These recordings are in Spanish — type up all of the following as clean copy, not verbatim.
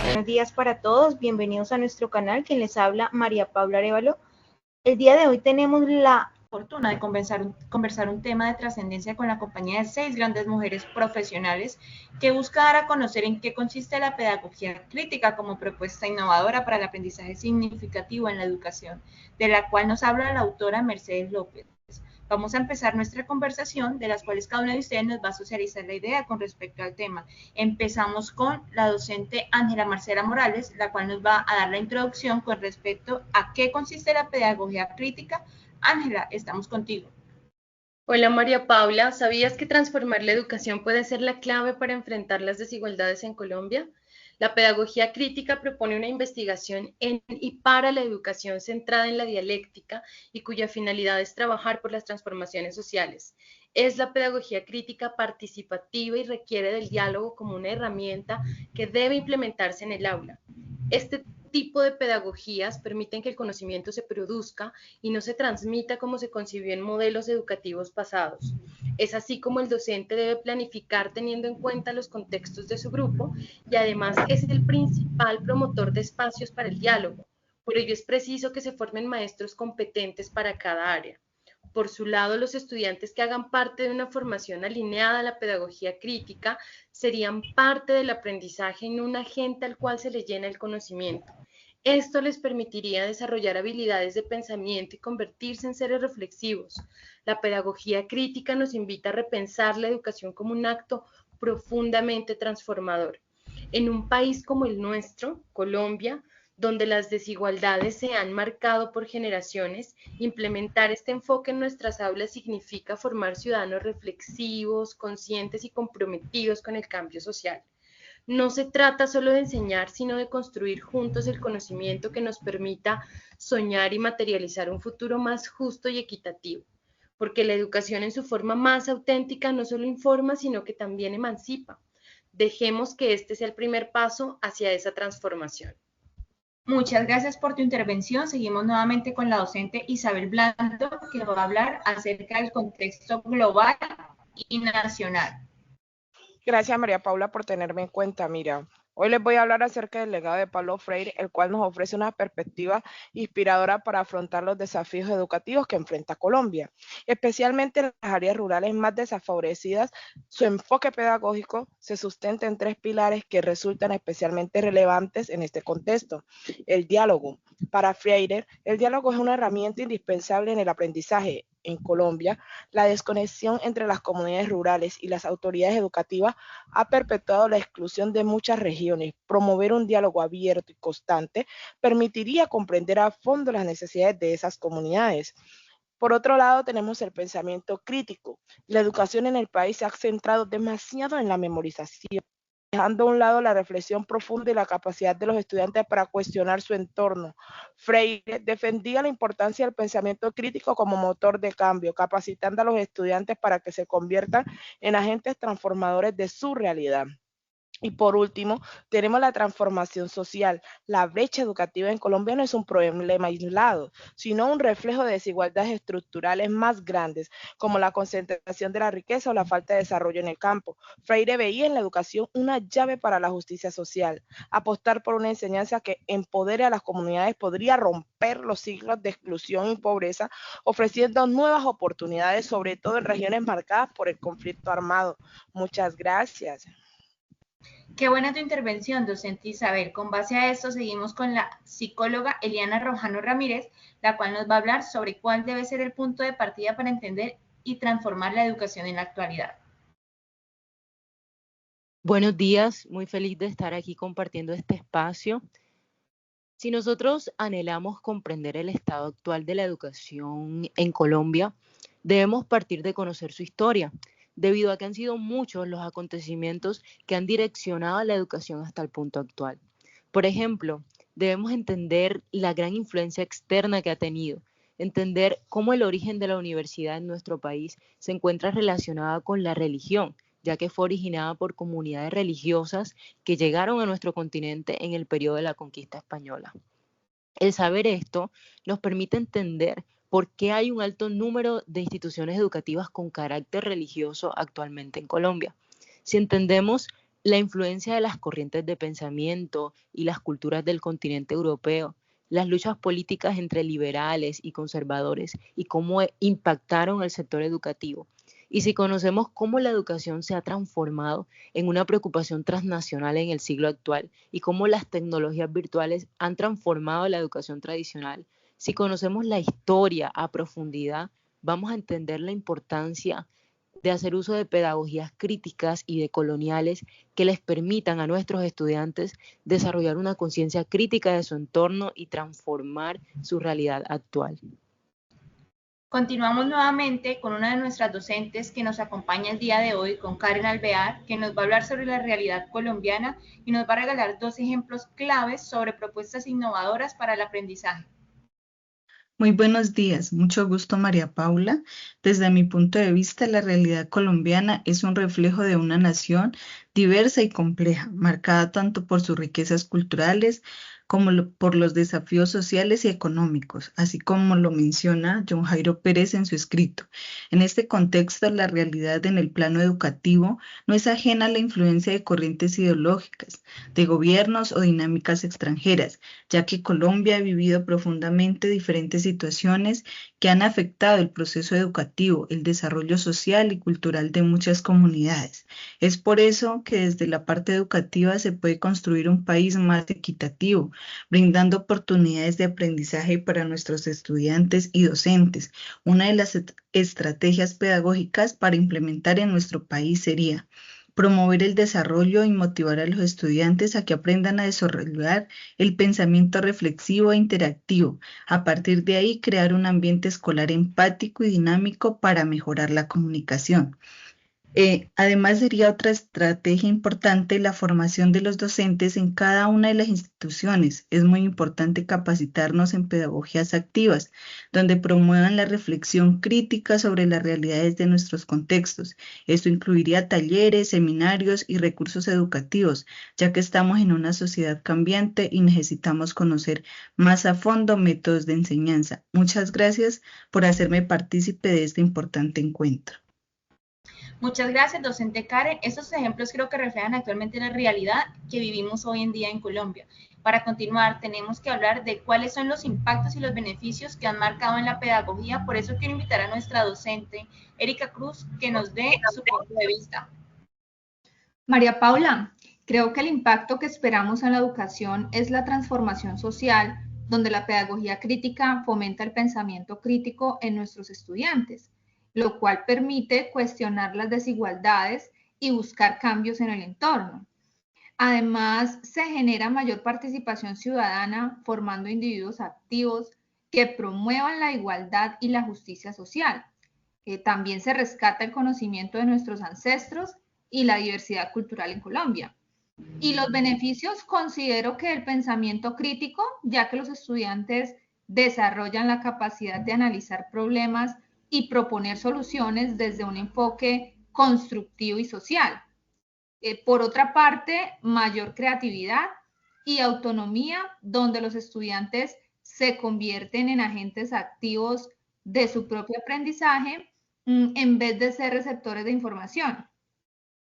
Buenos días para todos, bienvenidos a nuestro canal, quien les habla María Paula Arévalo. El día de hoy tenemos la fortuna de conversar un tema de trascendencia con la compañía de 6 grandes mujeres profesionales que busca dar a conocer en qué consiste la pedagogía crítica como propuesta innovadora para el aprendizaje significativo en la educación, de la cual nos habla la autora Mercedes López. Vamos a empezar nuestra conversación, de las cuales cada una de ustedes nos va a socializar la idea con respecto al tema. Empezamos con la docente Ángela Marcela Morales, la cual nos va a dar la introducción con respecto a qué consiste la pedagogía crítica. Ángela, estamos contigo. Hola María Paula, ¿sabías que transformar la educación puede ser la clave para enfrentar las desigualdades en Colombia? La pedagogía crítica propone una investigación en y para la educación centrada en la dialéctica y cuya finalidad es trabajar por las transformaciones sociales. Es la pedagogía crítica participativa y requiere del diálogo como una herramienta que debe implementarse en el aula. Este tipo de pedagogías permiten que el conocimiento se produzca y no se transmita como se concibió en modelos educativos pasados. Es así como el docente debe planificar teniendo en cuenta los contextos de su grupo y además es el principal promotor de espacios para el diálogo. Por ello es preciso que se formen maestros competentes para cada área. Por su lado, los estudiantes que hagan parte de una formación alineada a la pedagogía crítica serían parte del aprendizaje en un agente al cual se le llena el conocimiento. Esto les permitiría desarrollar habilidades de pensamiento y convertirse en seres reflexivos. La pedagogía crítica nos invita a repensar la educación como un acto profundamente transformador. En un país como el nuestro, Colombia, donde las desigualdades se han marcado por generaciones, implementar este enfoque en nuestras aulas significa formar ciudadanos reflexivos, conscientes y comprometidos con el cambio social. No se trata solo de enseñar, sino de construir juntos el conocimiento que nos permita soñar y materializar un futuro más justo y equitativo. Porque la educación en su forma más auténtica no solo informa, sino que también emancipa. Dejemos que este sea el primer paso hacia esa transformación. Muchas gracias por tu intervención. Seguimos nuevamente con la docente Isabel Blando, que nos va a hablar acerca del contexto global y nacional. Gracias, María Paula, por tenerme en cuenta. Mira, hoy les voy a hablar acerca del legado de Paulo Freire, el cual nos ofrece una perspectiva inspiradora para afrontar los desafíos educativos que enfrenta Colombia, especialmente en las áreas rurales más desfavorecidas. Su enfoque pedagógico se sustenta en 3 pilares que resultan especialmente relevantes en este contexto. El diálogo. Para Freire, el diálogo es una herramienta indispensable en el aprendizaje. En Colombia, la desconexión entre las comunidades rurales y las autoridades educativas ha perpetuado la exclusión de muchas regiones. Promover un diálogo abierto y constante permitiría comprender a fondo las necesidades de esas comunidades. Por otro lado, tenemos el pensamiento crítico. La educación en el país se ha centrado demasiado en la memorización, dejando a un lado la reflexión profunda y la capacidad de los estudiantes para cuestionar su entorno. Freire defendía la importancia del pensamiento crítico como motor de cambio, capacitando a los estudiantes para que se conviertan en agentes transformadores de su realidad. Y por último, tenemos la transformación social. La brecha educativa en Colombia no es un problema aislado, sino un reflejo de desigualdades estructurales más grandes, como la concentración de la riqueza o la falta de desarrollo en el campo. Freire veía en la educación una llave para la justicia social. Apostar por una enseñanza que empodere a las comunidades podría romper los siglos de exclusión y pobreza, ofreciendo nuevas oportunidades, sobre todo en regiones marcadas por el conflicto armado. Muchas gracias. Qué buena tu intervención, docente Isabel. Con base a esto, seguimos con la psicóloga Eliana Rojano Ramírez, la cual nos va a hablar sobre cuál debe ser el punto de partida para entender y transformar la educación en la actualidad. Buenos días, muy feliz de estar aquí compartiendo este espacio. Si nosotros anhelamos comprender el estado actual de la educación en Colombia, debemos partir de conocer su historia, debido a que han sido muchos los acontecimientos que han direccionado la educación hasta el punto actual. Por ejemplo, debemos entender la gran influencia externa que ha tenido, entender cómo el origen de la universidad en nuestro país se encuentra relacionada con la religión, ya que fue originada por comunidades religiosas que llegaron a nuestro continente en el periodo de la conquista española. El saber esto nos permite entender ¿Por qué hay un alto número de instituciones educativas con carácter religioso actualmente en Colombia? Si entendemos la influencia de las corrientes de pensamiento y las culturas del continente europeo, las luchas políticas entre liberales y conservadores y cómo impactaron el sector educativo, y si conocemos cómo la educación se ha transformado en una preocupación transnacional en el siglo actual y cómo las tecnologías virtuales han transformado la educación tradicional, si conocemos la historia a profundidad, vamos a entender la importancia de hacer uso de pedagogías críticas y decoloniales que les permitan a nuestros estudiantes desarrollar una conciencia crítica de su entorno y transformar su realidad actual. Continuamos nuevamente con una de nuestras docentes que nos acompaña el día de hoy, con Karen Alvear, que nos va a hablar sobre la realidad colombiana y nos va a regalar 2 ejemplos claves sobre propuestas innovadoras para el aprendizaje. Muy buenos días, mucho gusto María Paula. Desde mi punto de vista, la realidad colombiana es un reflejo de una nación diversa y compleja, marcada tanto por sus riquezas culturales como por los desafíos sociales y económicos, así como lo menciona John Jairo Pérez en su escrito. En este contexto, la realidad en el plano educativo no es ajena a la influencia de corrientes ideológicas, de gobiernos o dinámicas extranjeras, ya que Colombia ha vivido profundamente diferentes situaciones que han afectado el proceso educativo, el desarrollo social y cultural de muchas comunidades. Es por eso que desde la parte educativa se puede construir un país más equitativo, brindando oportunidades de aprendizaje para nuestros estudiantes y docentes. Una de las estrategias pedagógicas para implementar en nuestro país sería promover el desarrollo y motivar a los estudiantes a que aprendan a desarrollar el pensamiento reflexivo e interactivo. A partir de ahí, crear un ambiente escolar empático y dinámico para mejorar la comunicación. Además, sería otra estrategia importante la formación de los docentes en cada una de las instituciones. Es muy importante capacitarnos en pedagogías activas, donde promuevan la reflexión crítica sobre las realidades de nuestros contextos. Esto incluiría talleres, seminarios y recursos educativos, ya que estamos en una sociedad cambiante y necesitamos conocer más a fondo métodos de enseñanza. Muchas gracias por hacerme partícipe de este importante encuentro. Muchas gracias, docente Karen. Estos ejemplos creo que reflejan actualmente la realidad que vivimos hoy en día en Colombia. Para continuar, tenemos que hablar de cuáles son los impactos y los beneficios que han marcado en la pedagogía. Por eso quiero invitar a nuestra docente, Erika Cruz, que nos dé su punto de vista. María Paula, creo que el impacto que esperamos en la educación es la transformación social, donde la pedagogía crítica fomenta el pensamiento crítico en nuestros estudiantes, lo cual permite cuestionar las desigualdades y buscar cambios en el entorno. Además, se genera mayor participación ciudadana formando individuos activos que promuevan la igualdad y la justicia social. También se rescata el conocimiento de nuestros ancestros y la diversidad cultural en Colombia. Y los beneficios, considero que el pensamiento crítico, ya que los estudiantes desarrollan la capacidad de analizar problemas y proponer soluciones desde un enfoque constructivo y social. Por otra parte, mayor creatividad y autonomía, donde los estudiantes se convierten en agentes activos de su propio aprendizaje en vez de ser receptores de información.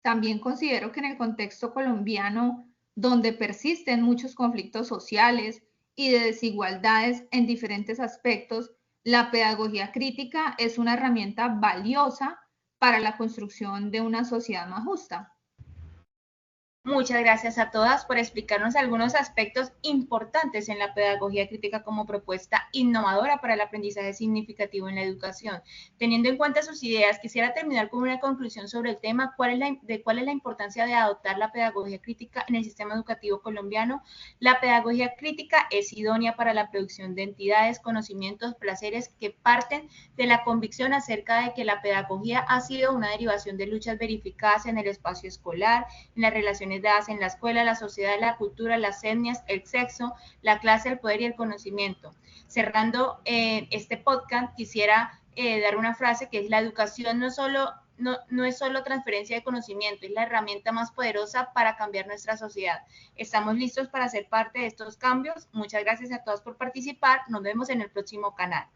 También considero que en el contexto colombiano, donde persisten muchos conflictos sociales y de desigualdades en diferentes aspectos, la pedagogía crítica es una herramienta valiosa para la construcción de una sociedad más justa. Muchas gracias a todas por explicarnos algunos aspectos importantes en la pedagogía crítica como propuesta innovadora para el aprendizaje significativo en la educación. Teniendo en cuenta sus ideas, quisiera terminar con una conclusión sobre el tema, cuál es la importancia de adoptar la pedagogía crítica en el sistema educativo colombiano. La pedagogía crítica es idónea para la producción de entidades, conocimientos, placeres que parten de la convicción acerca de que la pedagogía ha sido una derivación de luchas verificadas en el espacio escolar, en las relaciones dadas en la escuela, la sociedad, la cultura, las etnias, el sexo, la clase, el poder y el conocimiento. Cerrando este podcast, quisiera dar una frase que es: la educación no es solo transferencia de conocimiento, es la herramienta más poderosa para cambiar nuestra sociedad. Estamos listos para ser parte de estos cambios. Muchas gracias a todos por participar. Nos vemos en el próximo canal.